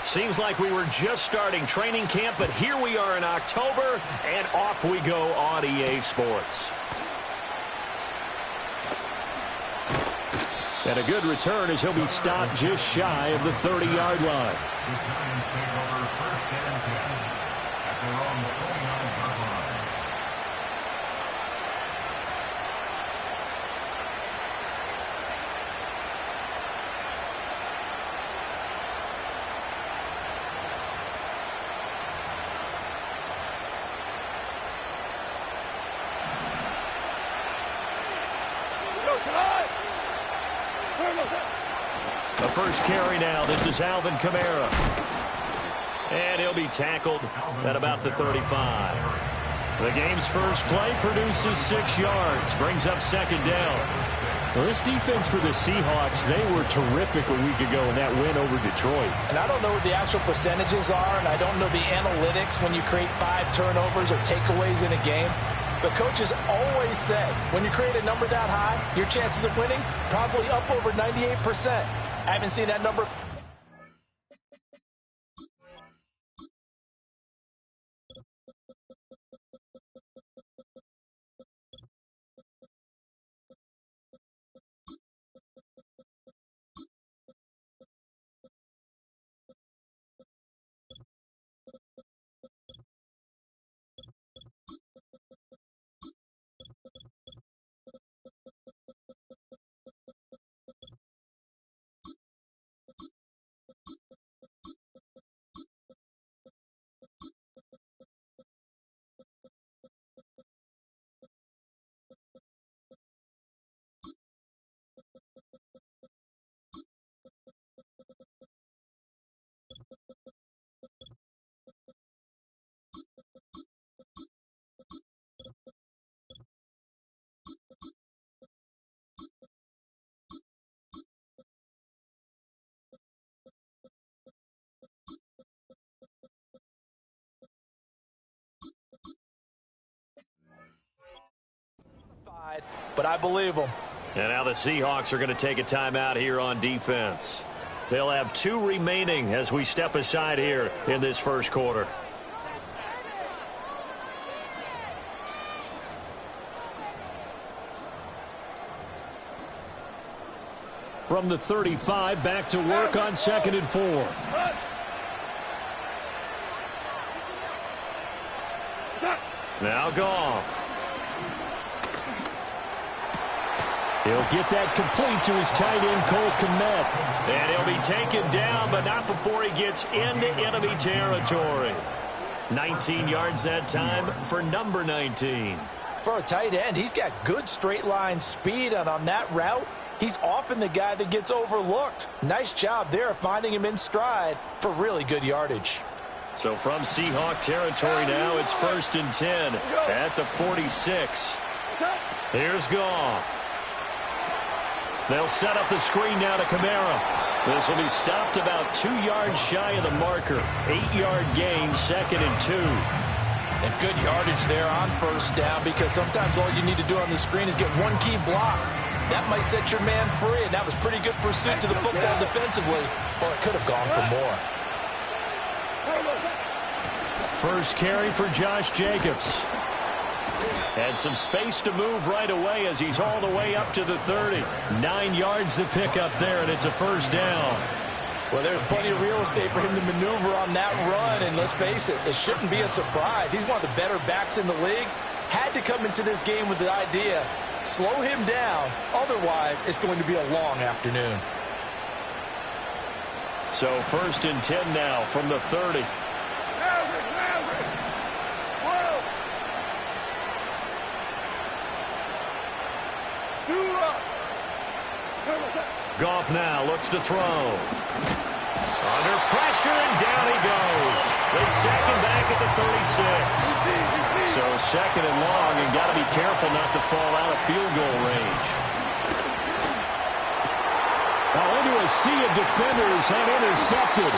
Seems like we were just starting training camp, but here we are in October, and off we go on EA Sports. And a good return as he'll be stopped just shy of the 30-yard line. The first carry now. This is Alvin Kamara. And he'll be tackled at about the 35. The game's first play produces 6 yards. Brings up second down. Well, this defense for the Seahawks, they were terrific a week ago in that win over Detroit. And I don't know what the actual percentages are, and I don't know the analytics when you create 5 turnovers or takeaways in a game. The coaches always said, when you create a number that high, your chances of winning probably up over 98%. I haven't seen that number. But I believe them. And now the Seahawks are going to take a timeout here on defense. They'll have 2 remaining as we step aside here in this first quarter. From the 35, back to work on 2nd and 4. Now Goff. He'll get that complete to his tight end, Cole Kmet. And he'll be taken down, but not before he gets into enemy territory. 19 yards that time for number 19. For a tight end, he's got good straight line speed, and on that route, he's often the guy that gets overlooked. Nice job there finding him in stride for really good yardage. So from Seahawk territory now, it's 1st and 10 at the 46. Here's Goff. They'll set up the screen now to Kamara. This will be stopped about 2 yards shy of the marker. 8-yard gain, 2nd and 2. And good yardage there on first down, because sometimes all you need to do on the screen is get one key block. That might set your man free, and that was pretty good pursuit to the football defensively. Well, it could have gone for more. First carry for Josh Jacobs. Had some space to move right away as he's all the way up to the 30. 9 yards to pick up there, and it's a first down. Well, there's plenty of real estate for him to maneuver on that run, and let's face it, it shouldn't be a surprise. He's one of the better backs in the league. Had to come into this game with the idea, slow him down, otherwise it's going to be a long afternoon. So 1st and 10 now from the 30. Goff now looks to throw. Under pressure, and down he goes. They sack him back at the 36. So 2nd and long, and got to be careful not to fall out of field goal range. Now into a sea of defenders and intercepted.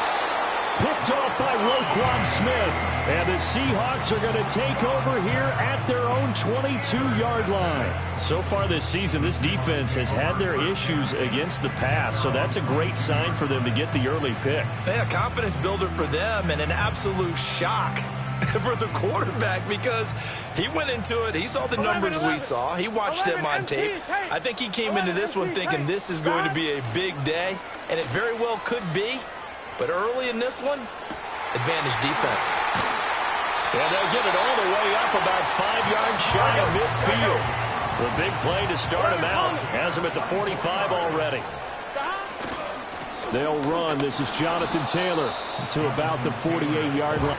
Picked off by Roquan Smith. And the Seahawks are going to take over here at their own 22-yard line. So far this season, this defense has had their issues against the pass, so that's a great sign for them to get the early pick. Yeah, confidence builder for them and an absolute shock for the quarterback because he went into it. He saw the numbers we saw. He watched them on tape. I think he came into this one thinking this is going to be a big day, and it very well could be. But early in this one, advantage defense. And they'll get it all the way up about 5 yards shy of midfield. The big play to start him out has him at the 45 already. They'll run. This is Jonathan Taylor to about the 48-yard line.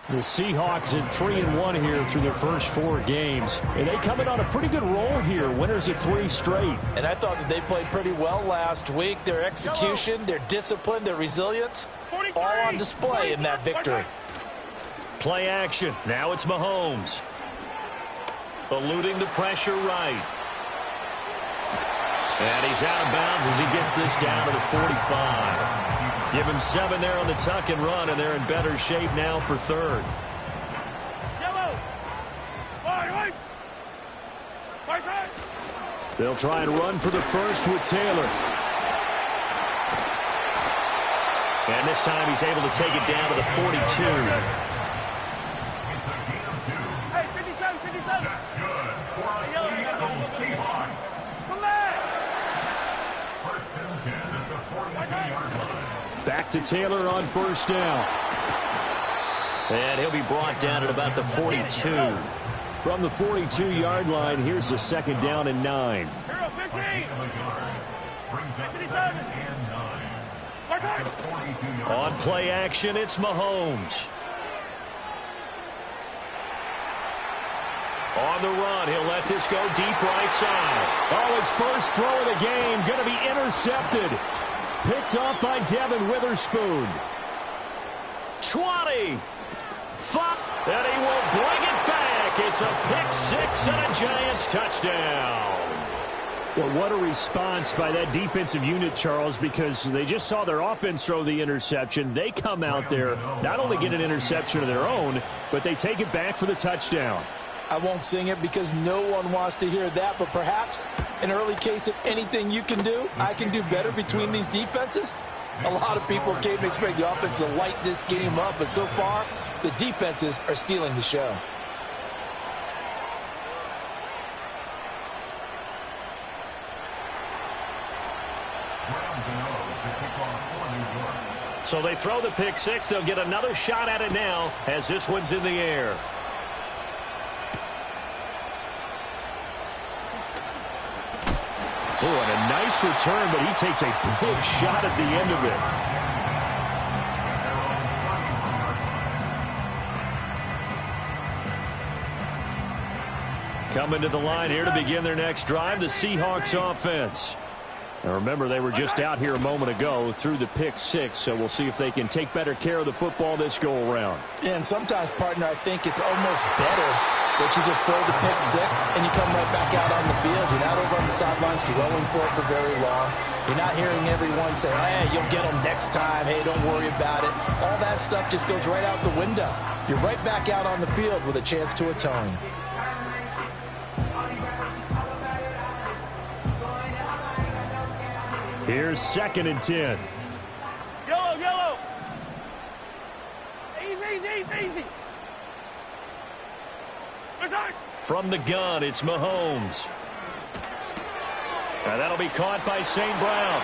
The Seahawks in 3-1 here through their first 4 games. And they come in on a pretty good roll here. Winners of 3 straight. And I thought that they played pretty well last week. Their execution, their discipline, their resilience, all on display in that victory. Play action. Now it's Mahomes. Eluding the pressure right. And he's out of bounds as he gets this down to the 45. Give him 7 there on the tuck and run, and they're in better shape now for third. They'll try and run for the first with Taylor. And this time he's able to take it down to the 42. Hey, 57, 57. That's good for a Seattle Seahawks. Come back. First and 10 at the 42-yard line. Back to Taylor on first down. And he'll be brought down at about the 42. From the 42-yard line, here's the second down and 9. Hero 15. Brings up 2nd and 9. On play action, it's Mahomes. On the run, he'll let this go deep right side. Oh, his first throw of the game, going to be intercepted. Picked off by Devin Witherspoon. 20. 5. And he will bring it back. It's a pick 6 and a Giants touchdown. Well, what a response by that defensive unit, Charles, because they just saw their offense throw the interception. They come out there, not only get an interception of their own, but they take it back for the touchdown. I won't sing it because no one wants to hear that, but perhaps an early case of anything you can do, I can do better between these defenses. A lot of people came to expect the offense to light this game up, but so far, the defenses are stealing the show. So they throw the pick 6. They'll get another shot at it now as this one's in the air. Oh, and a nice return, but he takes a big shot at the end of it. Coming to the line here to begin their next drive, the Seahawks offense. Now remember, they were just out here a moment ago through the pick 6, so we'll see if they can take better care of the football this go-around. Yeah, and sometimes, partner, I think it's almost better that you just throw the pick 6 and you come right back out on the field. You're not over on the sidelines dwelling for it for very long. You're not hearing everyone say, hey, you'll get them next time. Hey, don't worry about it. All that stuff just goes right out the window. You're right back out on the field with a chance to atone. Here's 2nd and 10. Yellow, yellow. Easy. From the gun, it's Mahomes. Now that'll be caught by St. Brown.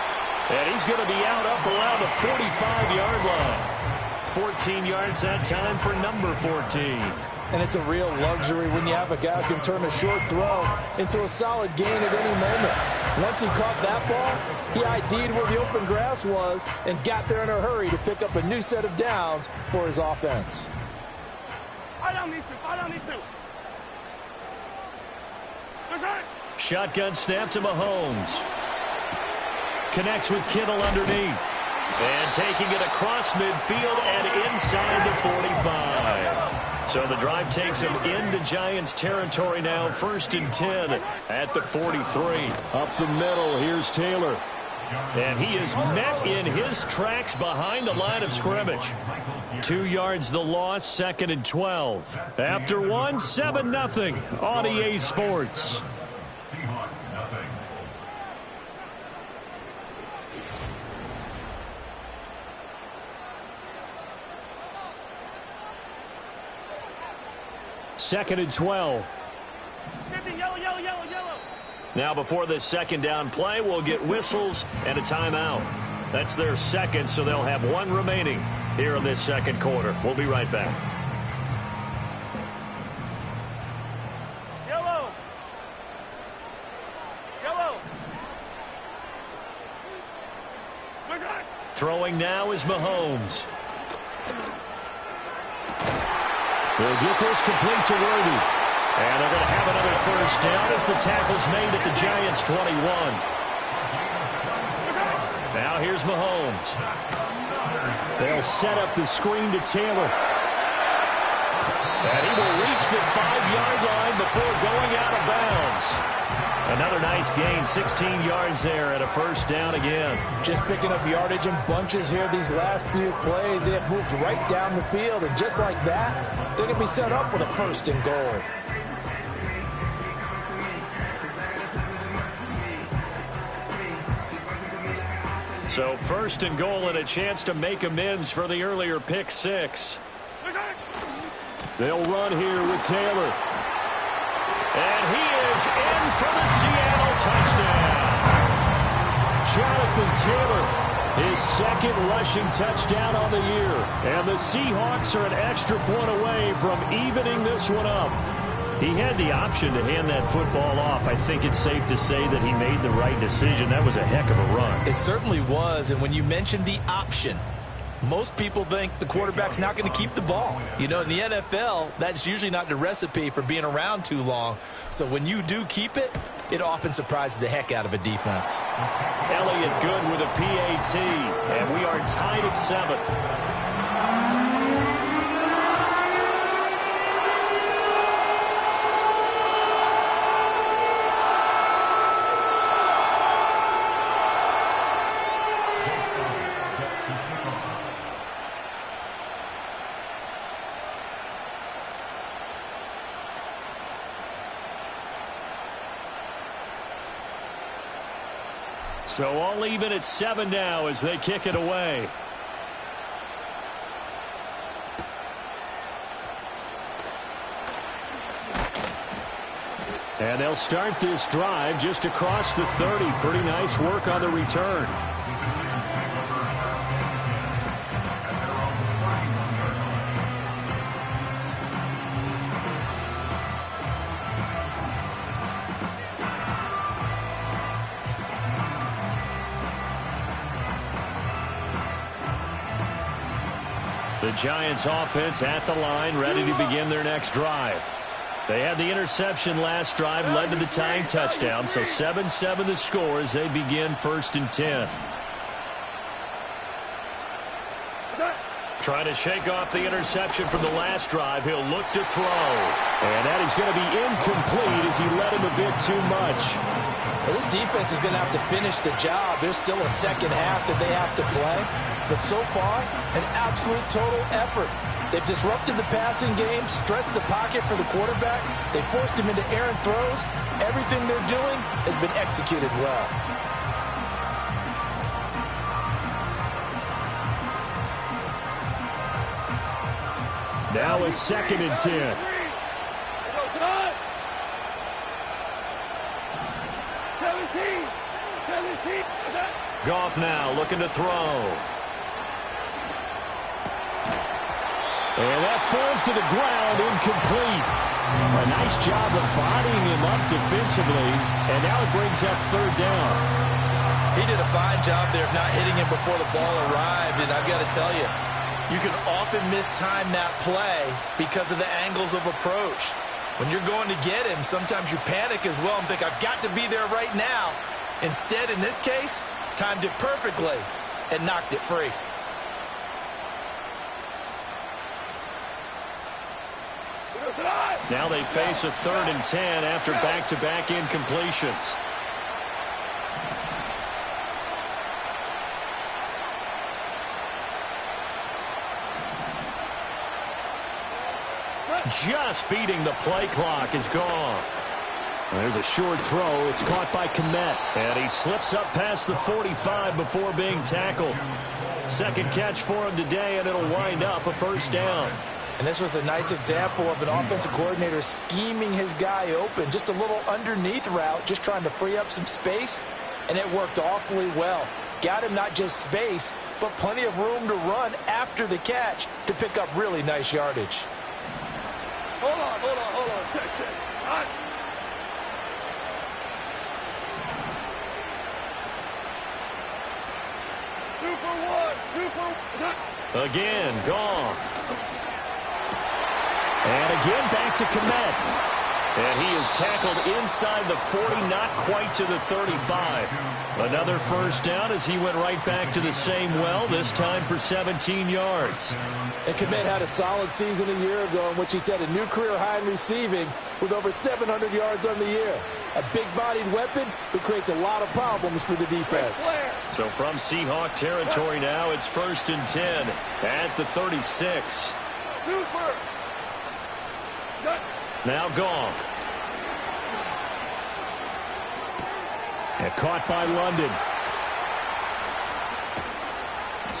And he's going to be out up around the 45-yard line. 14 yards that time for number 14. And it's a real luxury when you have a guy who can turn a short throw into a solid gain at any moment. Once he caught that ball, he ID'd where the open grass was and got there in a hurry to pick up a new set of downs for his offense. Fall down these two. Shotgun snap to Mahomes. Connects with Kittle underneath. And taking it across midfield and inside the 45. So the drive takes them into Giants territory now. 1st and 10 at the 43. Up the middle, here's Taylor. And he is met in his tracks behind the line of scrimmage. 2 yards the loss, 2nd and 12. After 1, 7-0 on EA Sports. Second and 12. Now before this 2nd down play, we'll get whistles and a timeout. That's their 2nd, so they'll have 1 remaining here in this 2nd quarter. We'll be right back. Yellow. Throwing now is Mahomes. They'll get this complete to Worthy. And they're going to have another 1st down as the tackle's made at the Giants' 21. Now here's Mahomes. They'll set up the screen to Taylor. And he will reach the 5-yard line before going out of bounds. Another nice gain, 16 yards there at a 1st down again. Just picking up yardage in bunches here these last few plays. They have moved right down the field, and just like that, they're going to be set up with a 1st and goal. So 1st and goal and a chance to make amends for the earlier pick 6. They'll run here with Taylor. And he is in for the Seattle touchdown. Jonathan Taylor, his 2nd rushing touchdown on the year. And the Seahawks are an extra point away from evening this one up. He had the option to hand that football off. I think it's safe to say that he made the right decision. That was a heck of a run. It certainly was, and when you mentioned the option, most people think the quarterback's not going to keep the ball. You know, in the NFL, that's usually not the recipe for being around too long. So when you do keep it, it often surprises the heck out of a defense. Elliott good with a PAT, and we are tied at 7. So all even at 7 now as they kick it away. And they'll start this drive just across the 30. Pretty nice work on the return. The Giants offense at the line, ready to begin their next drive. They had the interception last drive, led to the tying touchdown, so 7-7 the score as they begin 1st and 10. Trying to shake off the interception from the last drive. He'll look to throw. And that is going to be incomplete as he led him a bit too much. Well, this defense is going to have to finish the job. There's still a 2nd half that they have to play. But so far, an absolute total effort. They've disrupted the passing game, stressed the pocket for the quarterback. They forced him into errant throws. Everything they're doing has been executed well. Now a 2nd and 10. Goff now looking to throw. And that falls to the ground, incomplete. A nice job of bodying him up defensively, and now it brings up 3rd down. He did a fine job there of not hitting him before the ball arrived, and I've got to tell you, you can often mistime that play because of the angles of approach. When you're going to get him, sometimes you panic as well and think, I've got to be there right now. Instead, in this case, timed it perfectly and knocked it free. Now they face a 3rd and 10 after back-to-back incompletions. Just beating the play clock is Goff. There's a short throw. It's caught by Kmet. And he slips up past the 45 before being tackled. Second catch for him today, and it'll wind up a first down. And this was a nice example of an offensive coordinator scheming his guy open. Just a little underneath route, just trying to free up some space, and it worked awfully well. Got him not just space, but plenty of room to run after the catch to pick up really nice yardage. Hold on. Check. All right. Super. Again, Goff. And again, back to Kmet. And he is tackled inside the 40, not quite to the 35. Another first down as he went right back to the same well, this time for 17 yards. And Kmet had a solid season a year ago in which he set a new career high in receiving with over 700 yards on the year. A big-bodied weapon who creates a lot of problems for the defense. So from Seahawk territory now, it's 1st and 10 at the 36. Super. Now Goff. And caught by London.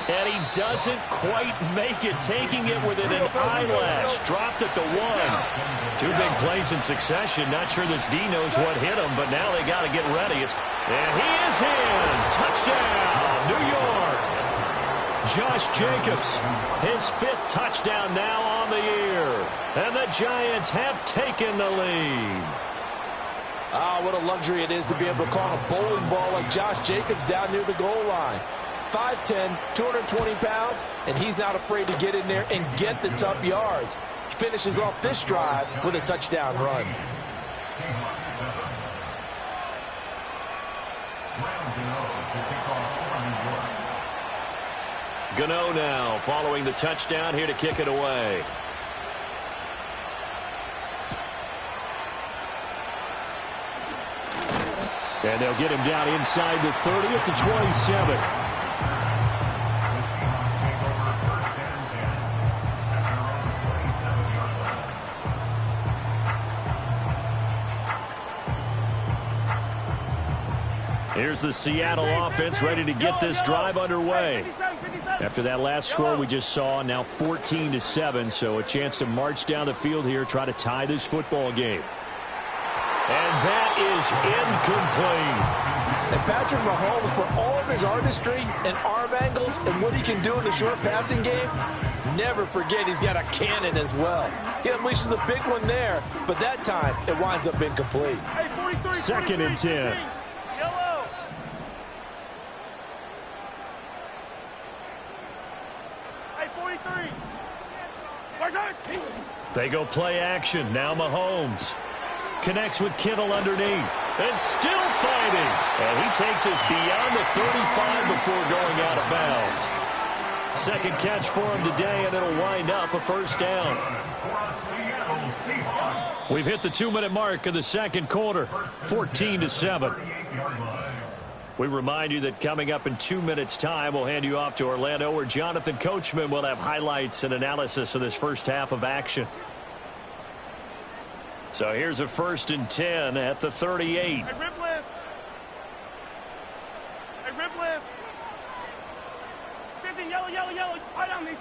And he doesn't quite make it, taking it within an eyelash. Dropped at the 1. 2 big plays in succession. Not sure this D knows what hit him, but now they got to get ready. And he is in. Touchdown, New York. Josh Jacobs, his 5th touchdown now on the year. And the Giants have taken the lead. Ah, what a luxury it is to be able to call a bowling ball like Josh Jacobs down near the goal line. 5'10", 220 pounds, and he's not afraid to get in there and get the tough yards. He finishes off this drive with a touchdown run. Gano now following the touchdown here to kick it away. And they'll get him down inside the 30 at the 27. Here's the Seattle offense ready to get this drive underway. After that last score we just saw, now 14-7, so a chance to march down the field here, try to tie this football game. And that is incomplete. And Patrick Mahomes, for all of his artistry and arm angles and what he can do in the short passing game, never forget he's got a cannon as well. He unleashes a big one there, but that time it winds up incomplete. 2nd and 10. Yellow. Hey, 43. They go play action. Now Mahomes connects with Kittle underneath. And still fighting. And he takes us beyond the 35 before going out of bounds. Second catch for him today, and it'll wind up a first down. We've hit the 2-minute mark of the second quarter. 14-7. We remind you that coming up in 2 minutes' time, we'll hand you off to Orlando, where Jonathan Coachman will have highlights and analysis of this first half of action. So here's a 1st and 10 at the 38. Hey, rip list. Hey, rip list. 50, yellow. Spy down these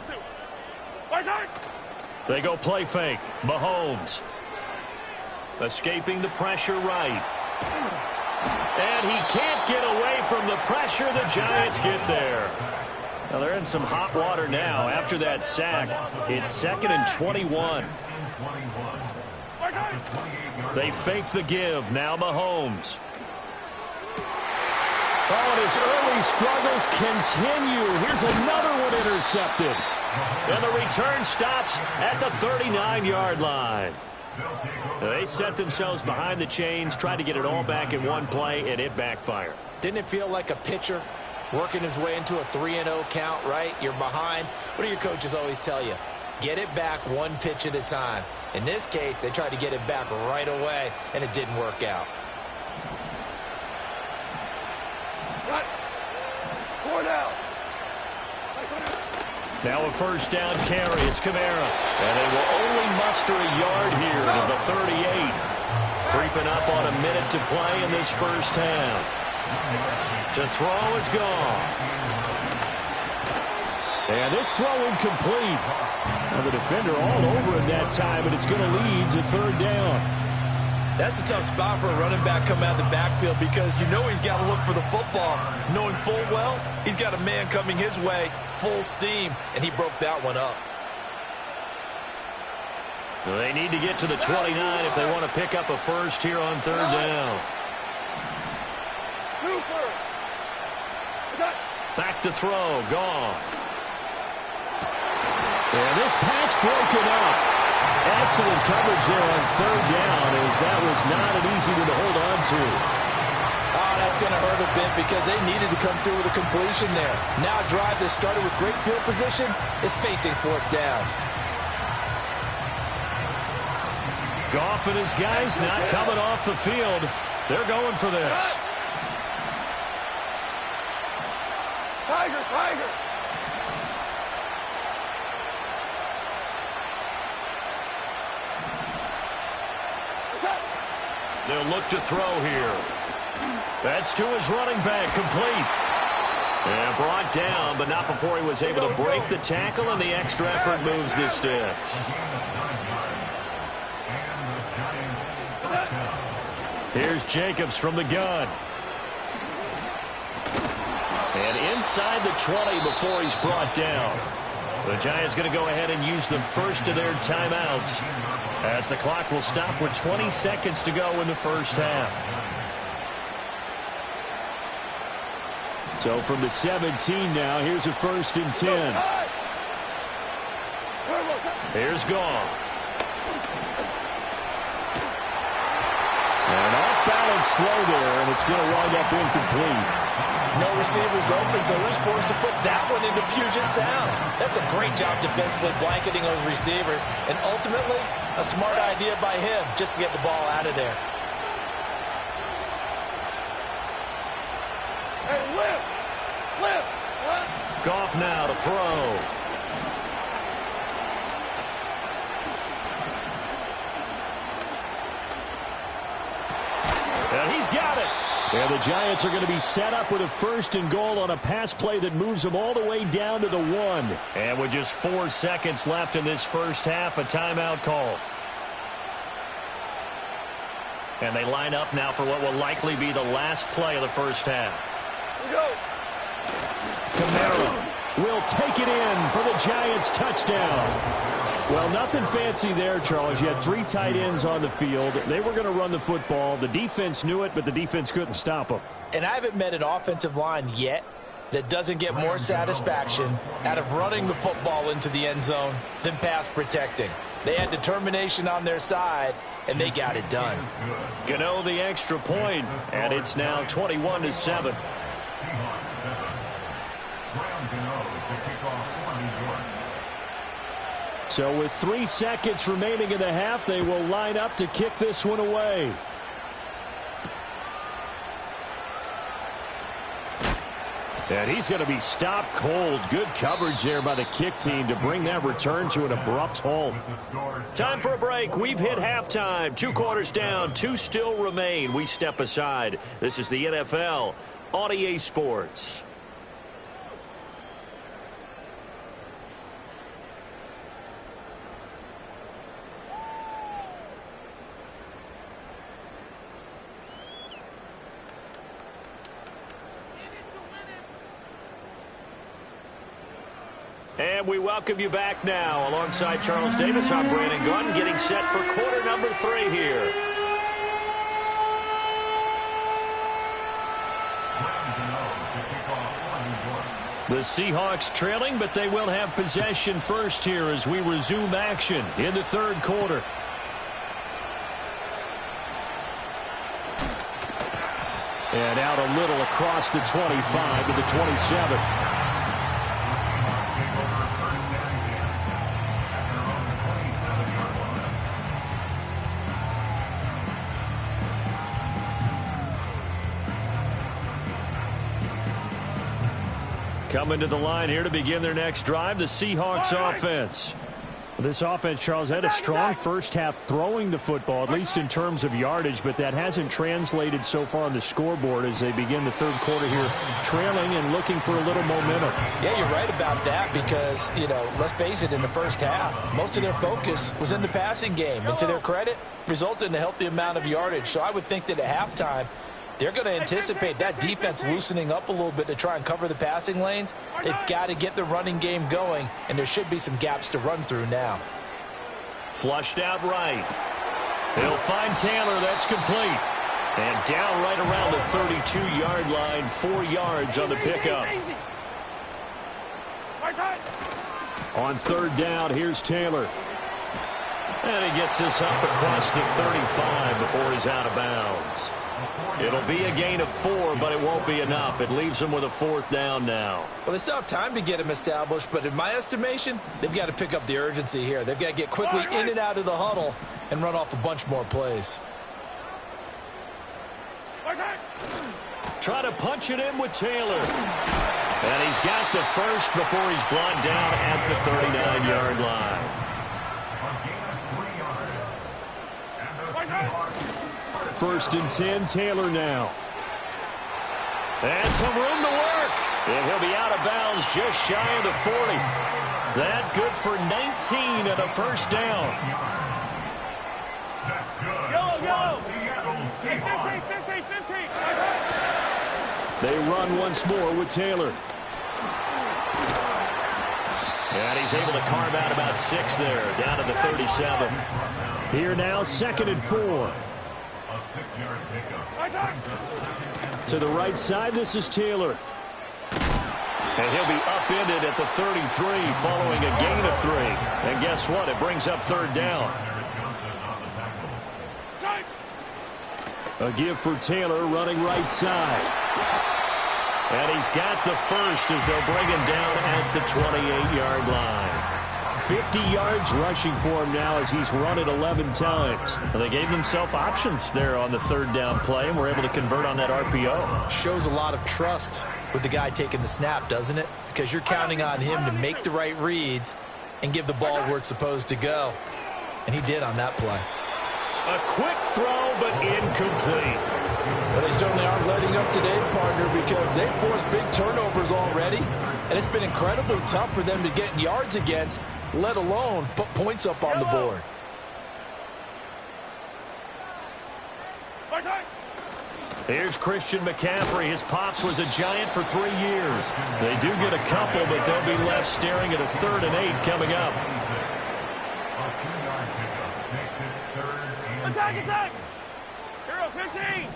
two. Right side. They go play fake. Mahomes escaping the pressure right. And he can't get away from the pressure. The Giants get there. Now they're in some hot water now after that sack. It's 2nd and 21. They fake the give. Now Mahomes. Oh, and his early struggles continue. Here's another one intercepted. And the return stops at the 39-yard line. They set themselves behind the chains, tried to get it all back in one play, and it backfired. Didn't it feel like a pitcher working his way into a 3-0 count, right? You're behind. What do your coaches always tell you? Get it back one pitch at a time. In this case, they tried to get it back right away, and it didn't work out. Cut. 4 down. Now a first down carry. It's Kamara. And they will only muster a yard here to the 38. Creeping up on a minute to play in this first half. To throw is Goff. And this throw incomplete. Well, the defender all over him that time, and it's going to lead to third down. That's a tough spot for a running back coming out of the backfield because you know he's got to look for the football, knowing full well he's got a man coming his way, full steam, and he broke that one up. They need to get to the 29 if they want to pick up a first here on third down. Back to throw, Goff. And this pass broken up. Excellent coverage there on third down, as that was not an easy one to hold on to. Oh, that's going to hurt a bit because they needed to come through with a completion there. Now a drive that started with great field position is facing fourth down. Goff and his guys not coming off the field. They're going for this. Tiger, Tiger. They'll look to throw here. That's to his running back, complete. And brought down, but not before he was able to break the tackle, and the extra effort moves the sticks. Here's Jacobs from the gun. And inside the 20 before he's brought down. The Giants going to go ahead and use the first of their timeouts, as the clock will stop with 20 seconds to go in the first half. So from the 17 now, here's a 1st and 10. Here's Goff. And off-balance throw there, and it's going to wind up incomplete. No receivers open, so he's forced to put that one into Puget Sound. That's a great job defensively blanketing those receivers, and ultimately a smart idea by him just to get the ball out of there. Hey, lift. Goff now to throw. And he's got it. And the Giants are going to be set up with a 1st and goal on a pass play that moves them all the way down to the 1. And with just 4 seconds left in this first half, a timeout call. And they line up now for what will likely be the last play of the first half. Go. Kamara will take it in for the Giants touchdown. Well, nothing fancy there, Charles. You had 3 tight ends on the field. They were going to run the football. The defense knew it, but the defense couldn't stop them. And I haven't met an offensive line yet that doesn't get more satisfaction out of running the football into the end zone than pass protecting. They had determination on their side, and they got it done. Gano the extra point, and it's now 21-7. So with 3 seconds remaining in the half, they will line up to kick this one away. And he's going to be stopped cold. Good coverage there by the kick team to bring that return to an abrupt halt. Time for a break. We've hit halftime. 2 quarters down. 2 still remain. We step aside. This is the NFL on EA Sports. And we welcome you back now. Alongside Charles Davis, I'm Brandon Gunn, getting set for quarter number 3 here. The Seahawks trailing, but they will have possession first here as we resume action in the third quarter. And out a little across the 25 to the 27. Coming to the line here to begin their next drive, the Seahawks offense. This offense, Charles, had a strong first half throwing the football, at least in terms of yardage, but that hasn't translated so far on the scoreboard as they begin the third quarter here, trailing and looking for a little momentum. Yeah, you're right about that because, let's face it, in the first half, most of their focus was in the passing game. And to their credit, resulted in a healthy amount of yardage. So I would think that at halftime, they're going to anticipate that defense loosening up a little bit to try and cover the passing lanes. They've got to get the running game going, and there should be some gaps to run through now. Flushed out right. He'll find Taylor. That's complete. And down right around the 32-yard line, 4 yards on the pickup. On third down, here's Taylor. And he gets this up across the 35 before he's out of bounds. It'll be a gain of 4, but it won't be enough. It leaves them with a fourth down now. Well, they still have time to get him established, but in my estimation, they've got to pick up the urgency here. They've got to get quickly in and out of the huddle and run off a bunch more plays. Try to punch it in with Taylor. And he's got the first before he's brought down at the 39-yard line. First and 10, Taylor now. And some room to work. And he'll be out of bounds just shy of the 40. That good for 19 and a first down. Go. 15. They run once more with Taylor. And he's able to carve out about 6 there, down to the 37. Here now, 2nd and 4. To the right side, this is Taylor. And he'll be upended at the 33 following a gain of 3. And guess what? It brings up third down. A give for Taylor running right side. And he's got the first as they'll bring him down at the 28-yard line. 50 yards rushing for him now as he's run it 11 times. Well, they gave themselves options there on the third down play and were able to convert on that RPO. Shows a lot of trust with the guy taking the snap, doesn't it? Because you're counting on him to make the right reads and give the ball where it's supposed to go. And he did on that play. A quick throw, but incomplete. Well, they certainly aren't letting up today, partner, because they've forced big turnovers already. And it's been incredibly tough for them to get yards against, let alone put points up on the board. Here's Christian McCaffrey. His pops was a Giant for 3 years. They do get a couple, but they'll be left staring at a 3rd and 8 coming up. Attack! Hero 15!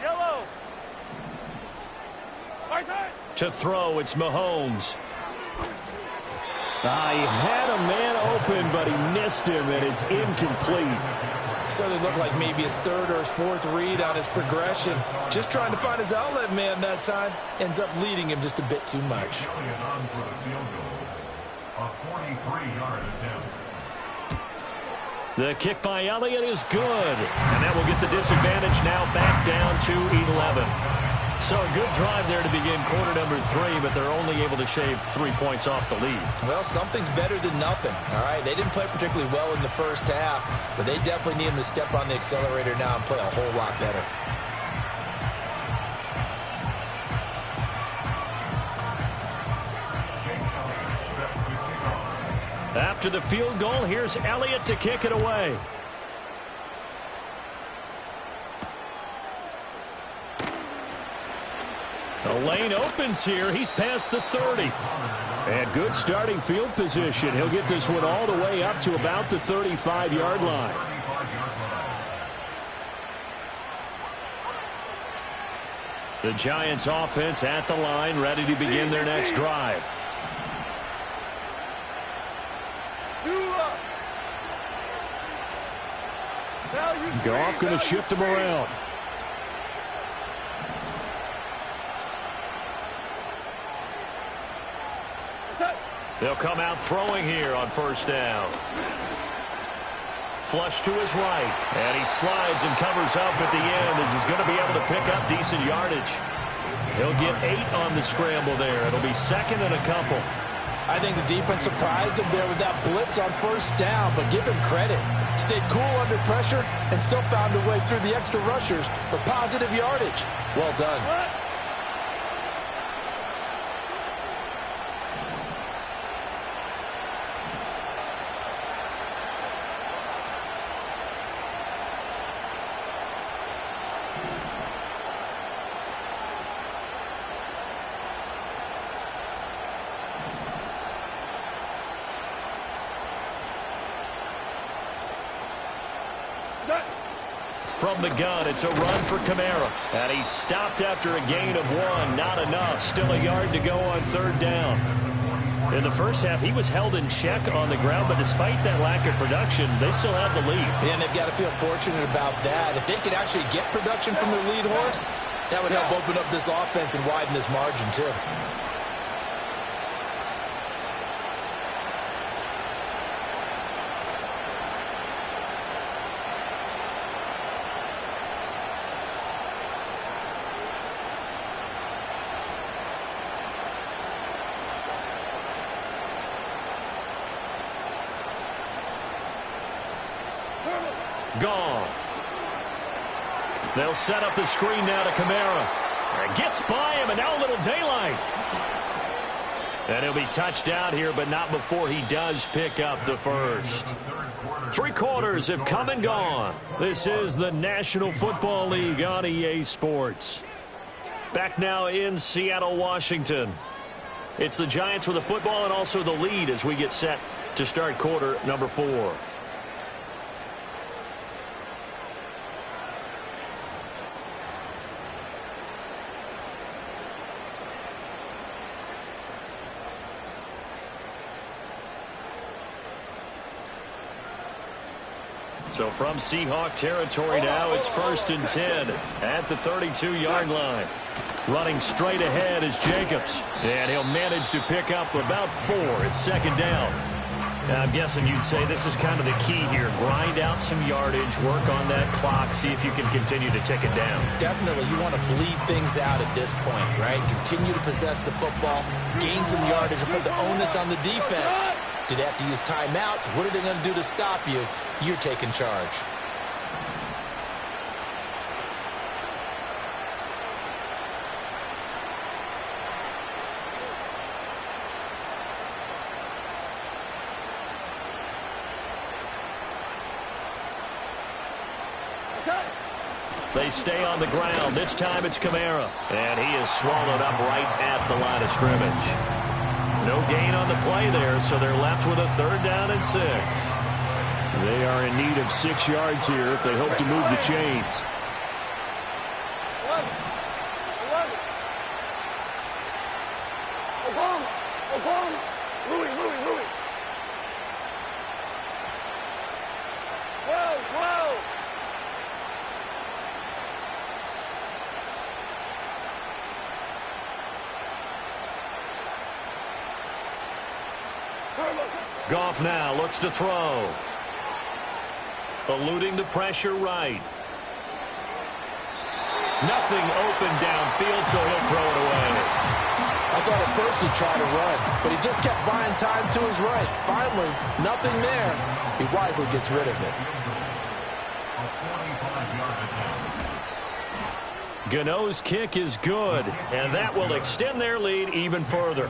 Yellow! To throw, it's Mahomes. He had a man open, but he missed him, and it's incomplete. Certainly looked like maybe his 3rd or his 4th read on his progression. Just trying to find his outlet man that time. Ends up leading him just a bit too much. The kick by Elliott is good. And that will get the disadvantage now back down to 11. So a good drive there to begin quarter number 3, but they're only able to shave 3 points off the lead. Well, something's better than nothing, all right? They didn't play particularly well in the first half, but they definitely need him to step on the accelerator now and play a whole lot better. After the field goal, here's Elliott to kick it away. The lane opens here. He's past the 30. And good starting field position. He'll get this one all the way up to about the 35-yard line. The Giants offense at the line, ready to begin their next drive. Goff going to shift him around. They'll come out throwing here on first down. Flush to his right. And he slides and covers up at the end as he's going to be able to pick up decent yardage. He'll get 8 on the scramble there. It'll be second and a couple. I think the defense surprised him there with that blitz on first down, but give him credit. Stayed cool under pressure and still found a way through the extra rushers for positive yardage. Well done. From the gun, it's a run for Kamara. And he's stopped after a gain of 1. Not enough. Still a yard to go on third down. In the first half, he was held in check on the ground, but despite that lack of production, they still have the lead. And they've got to feel fortunate about that. If they could actually get production from their lead horse, that would help open up this offense and widen this margin, too. Goff. They'll set up the screen now to Kamara. And gets by him, and now a little daylight. And he'll be touched out here, but not before he does pick up the first. 3 quarters have come and gone. This is the National Football League on EA Sports. Back now in Seattle, Washington. It's the Giants with the football and also the lead as we get set to start quarter number 4. So from Seahawk territory now, it's 1st and 10 at the 32-yard line. Running straight ahead is Jacobs. And he'll manage to pick up about 4 at second down. Now, I'm guessing you'd say this is kind of the key here. Grind out some yardage, work on that clock, see if you can continue to tick it down. Definitely, you want to bleed things out at this point, right? Continue to possess the football, gain some yardage, and put the onus on the defense. Do they have to use timeouts? What are they going to do to stop you? You're taking charge. They stay on the ground. This time it's Kamara. And he is swallowed up right at the line of scrimmage. No gain on the play there, so they're left with a 3rd down and 6. They are in need of 6 yards here if they hope to move the chains. Goff now looks to throw. Eluding the pressure right. Nothing open downfield, so he'll throw it away. I thought at first he'd try to run, but he just kept buying time to his right. Finally, nothing there. He wisely gets rid of it. Gano's kick is good, and that will extend their lead even further.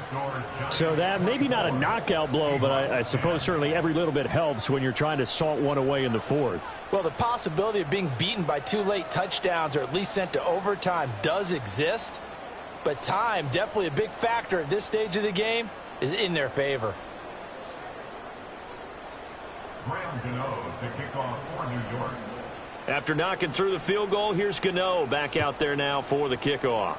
So that maybe not a knockout blow, but I suppose certainly every little bit helps when you're trying to salt one away in the 4th. Well, the possibility of being beaten by 2 late touchdowns or at least sent to overtime does exist, but time, definitely a big factor at this stage of the game, is in their favor. Gano to kick off for New York. After knocking through the field goal, here's Gano back out there now for the kickoff.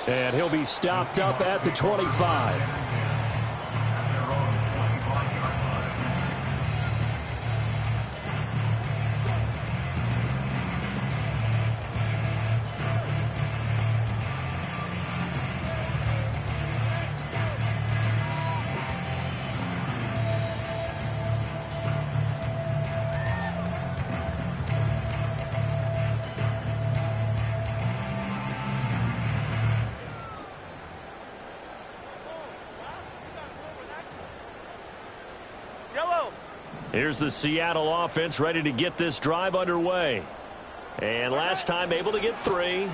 And he'll be stopped up at the 25. Here's the Seattle offense ready to get this drive underway. And last time able to get 3.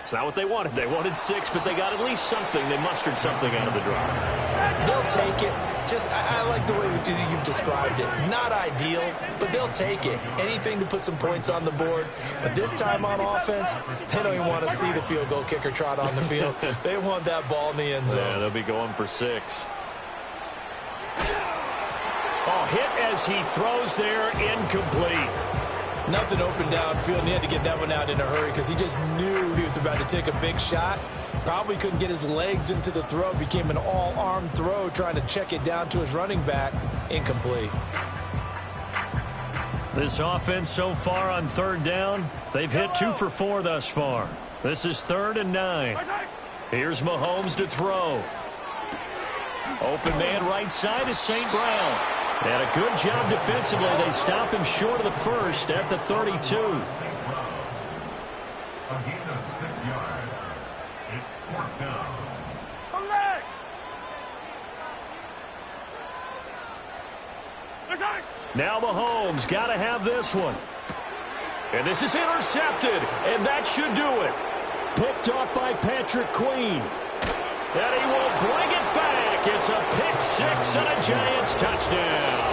It's not what they wanted. They wanted 6, but they got at least something. They mustered something out of the drive. They'll take it. I like the way you've described it. Not ideal, but they'll take it. Anything to put some points on the board. But this time on offense, they don't even want to see the field goal kicker trot on the field. They want that ball in the end zone. Yeah, they'll be going for 6. Oh, hit as he throws there, incomplete. Nothing open downfield, and he had to get that one out in a hurry because he just knew he was about to take a big shot. Probably couldn't get his legs into the throw. Became an all-arm throw trying to check it down to his running back. Incomplete. This offense so far on 3rd down, they've hit 2 for 4 thus far. This is 3rd and 9. Here's Mahomes to throw. Open man right side is St. Brown. And a good job defensively. They stop him short of the first at the 32. A gain of 6 yards. It's 4th down. Now Mahomes got to have this one. And this is intercepted. And that should do it. Picked off by Patrick Queen. And he will bring it back. It's a pick 6 and a Giants touchdown.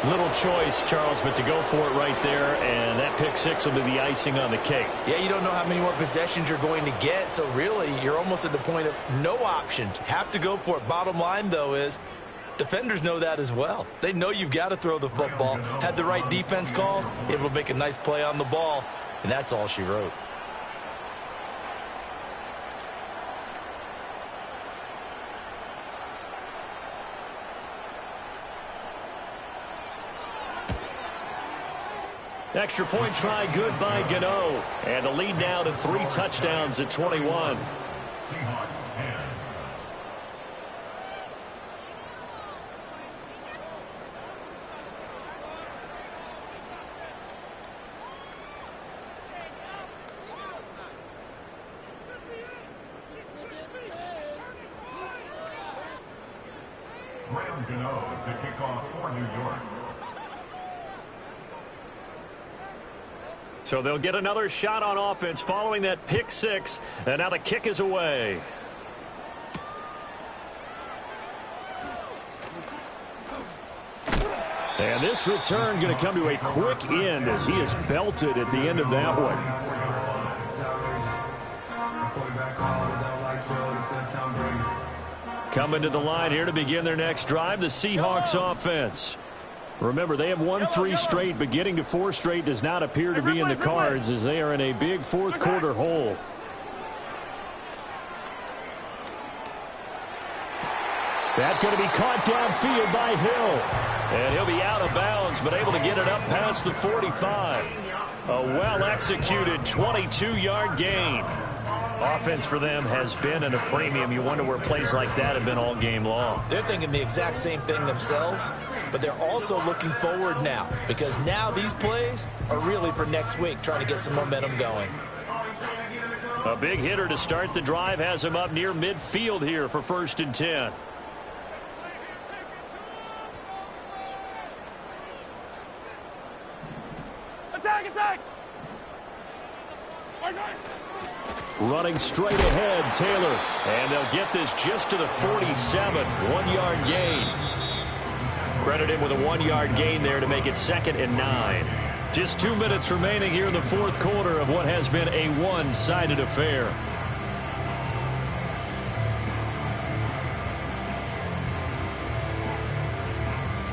Little choice, Charles, but to go for it right there, and that pick 6 will be the icing on the cake. Yeah, you don't know how many more possessions you're going to get, so really you're almost at the point of no options. Have to go for it. Bottom line, though, is defenders know that as well. They know you've got to throw the football. Had the right defense called, able to make a nice play on the ball, and that's all she wrote. Extra point try good by Gano. And the lead now to 3 touchdowns at 21. Seahawks 10. Graham Gano to kick off for New York. So they'll get another shot on offense following that pick 6. And now the kick is away. And this return going to come to a quick end as he is belted at the end of that one. Coming to the line here to begin their next drive, the Seahawks offense. Remember, they have won 3 straight, but getting to 4 straight does not appear to be in the cards as they are in a big 4th quarter hole. That's going to be caught downfield by Hill. And he'll be out of bounds, but able to get it up past the 45. A well-executed 22-yard gain. Offense for them has been at a premium. You wonder where plays like that have been all game long. They're thinking the exact same thing themselves, but they're also looking forward now because now these plays are really for next week, trying to get some momentum going. A big hitter to start the drive has him up near midfield here for 1st and 10. Attack! Running straight ahead, Taylor. And they'll get this just to the 47. 1-yard gain. Credit him with a 1-yard gain there to make it 2nd and 9. Just 2 minutes remaining here in the 4th quarter of what has been a one-sided affair.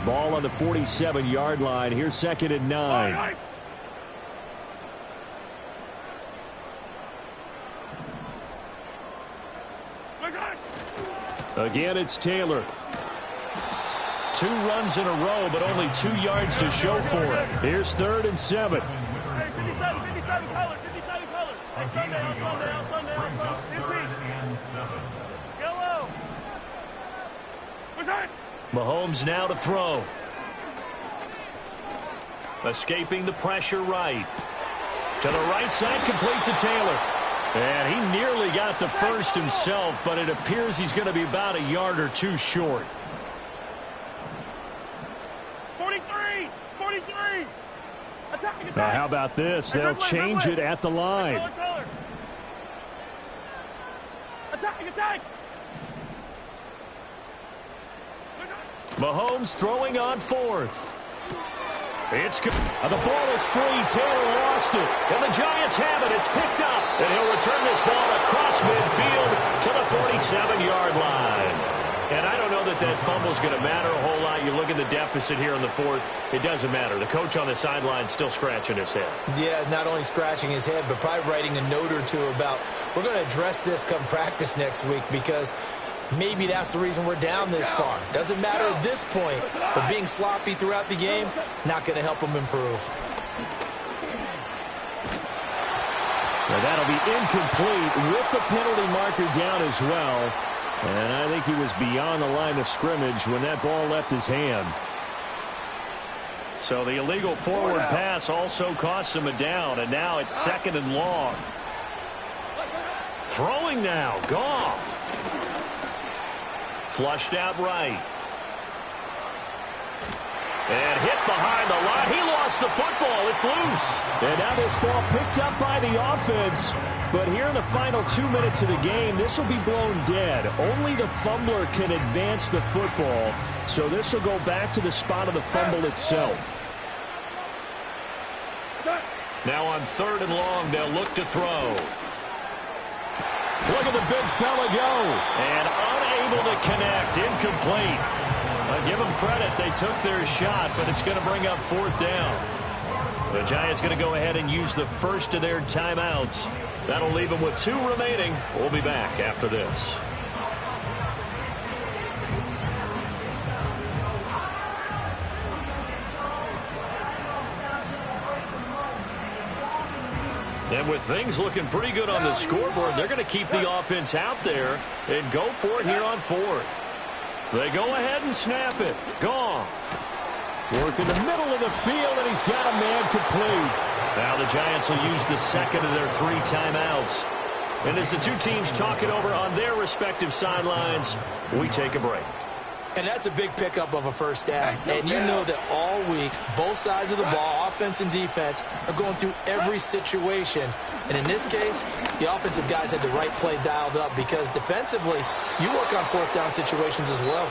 Ball on the 47-yard line. Here's 2nd and 9. Again, it's Taylor. 2 runs in a row, but only 2 yards to show for it. Here's 3rd and 7. Hey, 57 colors. Hey, Sunday. Yellow. Mahomes now to throw. Escaping the pressure right. To the right side, complete to Taylor. And he nearly got the first himself, but it appears he's going to be about a yard or 2 short. 43. 43. Attack. Now, how about this? They'll change it at the line. Attack. Mahomes throwing on fourth. It's good. The ball is free. Taylor lost it. And the Giants have it. It's picked up. And he'll return this ball across midfield to the 47-yard line. And I don't know that that fumble is going to matter a whole lot. You look at the deficit here in the fourth. It doesn't matter. The coach on the sideline still scratching his head. Yeah, not only scratching his head, but probably writing a note or two about, we're going to address this come practice next week, because maybe that's the reason we're down this far. Doesn't matter at this point, but being sloppy throughout the game, not going to help them improve. Now that'll be incomplete with the penalty marker down as well. And I think he was beyond the line of scrimmage when that ball left his hand. So the illegal forward pass also costs him a down, and now it's 2nd and long. Throwing now, Goff. Flushed out right. And hit behind the line. He lost the football. It's loose. And now this ball picked up by the offense. But here in the final 2 minutes of the game, this will be blown dead. Only the fumbler can advance the football. So this will go back to the spot of the fumble itself. Now on 3rd and long, they'll look to throw. Look at the big fella go. And unable to connect. Incomplete. Give them credit. They took their shot, but it's going to bring up 4th down. The Giants going to go ahead and use the first of their timeouts. That'll leave them with 2 remaining. We'll be back after this. And with things looking pretty good on the scoreboard, they're going to keep the offense out there and go for it here on 4th. They go ahead and snap it. Goff. Work in the middle of the field, and he's got a man complete. Now the Giants will use the 2nd of their 3 timeouts. And as the two teams talk it over on their respective sidelines, we take a break. And that's a big pickup of a first down. And you know that all week, both sides of the ball, offense and defense, are going through every situation. And in this case, the offensive guys had the right play dialed up, because defensively, you work on 4th down situations as well.